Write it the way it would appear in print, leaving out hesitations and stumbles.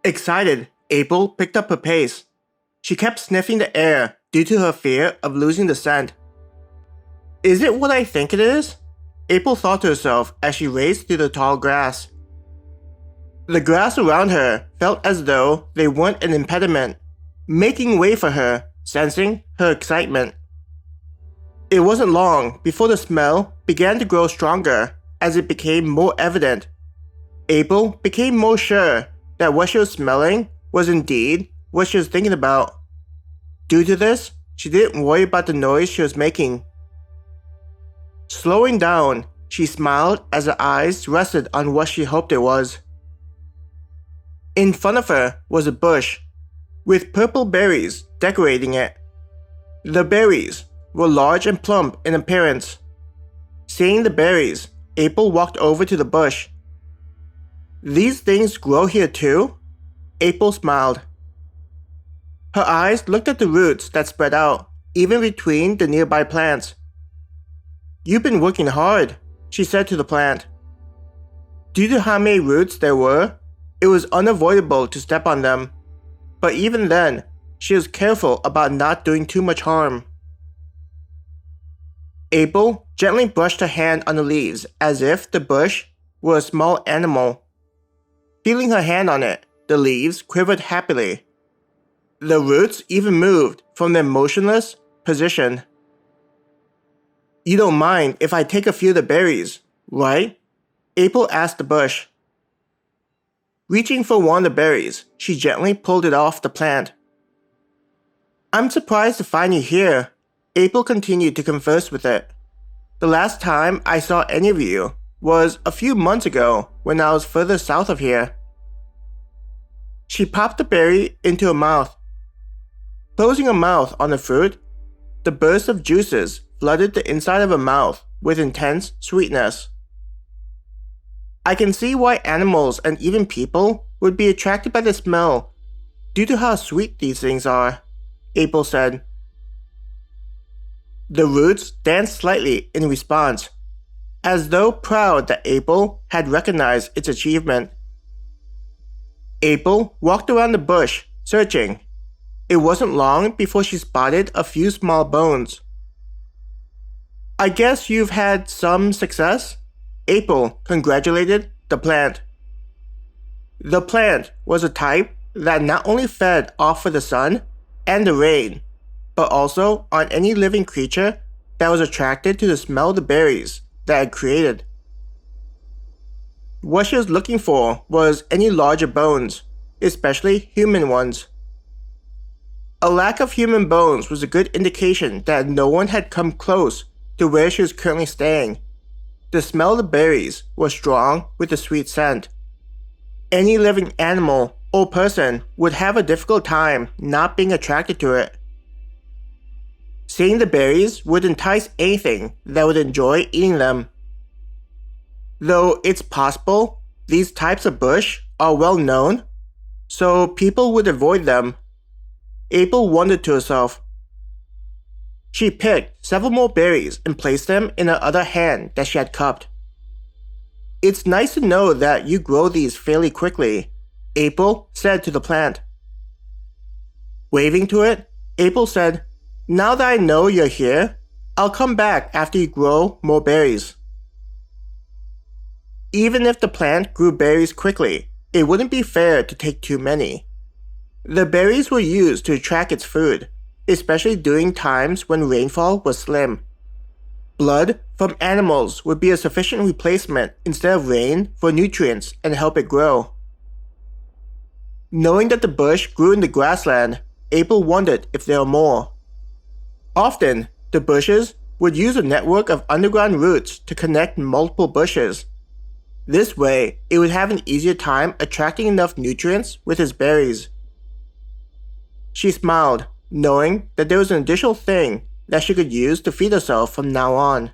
Excited, April picked up her pace. She kept sniffing the air due to her fear of losing the scent. Is it what I think it is? April thought to herself as she raced through the tall grass. The grass around her felt as though they weren't an impediment, making way for her, sensing her excitement. It wasn't long before the smell began to grow stronger as it became more evident. April became more sure that what she was smelling was indeed what she was thinking about. Due to this, she didn't worry about the noise she was making. Slowing down, she smiled as her eyes rested on what she hoped it was. In front of her was a bush, with purple berries decorating it. The berries were large and plump in appearance. Seeing the berries, April walked over to the bush. These things grow here too? April smiled. Her eyes looked at the roots that spread out, even between the nearby plants. You've been working hard, she said to the plant. Due to how many roots there were, it was unavoidable to step on them. But even then, she was careful about not doing too much harm. April gently brushed her hand on the leaves as if the bush were a small animal. Feeling her hand on it, the leaves quivered happily. The roots even moved from their motionless position. You don't mind if I take a few of the berries, right? April asked the bush. Reaching for one of the berries, she gently pulled it off the plant. I'm surprised to find you here. April continued to converse with it. The last time I saw any of you was a few months ago when I was further south of here. She popped the berry into her mouth. Closing her mouth on the fruit, the burst of juices flooded the inside of her mouth with intense sweetness. I can see why animals and even people would be attracted by the smell due to how sweet these things are, April said. The roots danced slightly in response, as though proud that April had recognized its achievement. April walked around the bush, searching. It wasn't long before she spotted a few small bones. I guess you've had some success? April congratulated the plant. The plant was a type that not only fed off of the sun and the rain, but also on any living creature that was attracted to the smell of the berries that it created. What she was looking for was any larger bones, especially human ones. A lack of human bones was a good indication that no one had come close to where she was currently staying. The smell of the berries was strong with a sweet scent. Any living animal or person would have a difficult time not being attracted to it. Seeing the berries would entice anything that would enjoy eating them. Though it's possible these types of bush are well known, so people would avoid them. April wondered to herself. She picked several more berries and placed them in her other hand that she had cupped. It's nice to know that you grow these fairly quickly, April said to the plant. Waving to it, April said, Now that I know you're here, I'll come back after you grow more berries. Even if the plant grew berries quickly, it wouldn't be fair to take too many. The berries were used to attract its food, especially during times when rainfall was slim. Blood from animals would be a sufficient replacement instead of rain for nutrients and help it grow. Knowing that the bush grew in the grassland, April wondered if there were more. Often, the bushes would use a network of underground roots to connect multiple bushes. This way, it would have an easier time attracting enough nutrients with its berries. She smiled, knowing that there was an additional thing that she could use to feed herself from now on.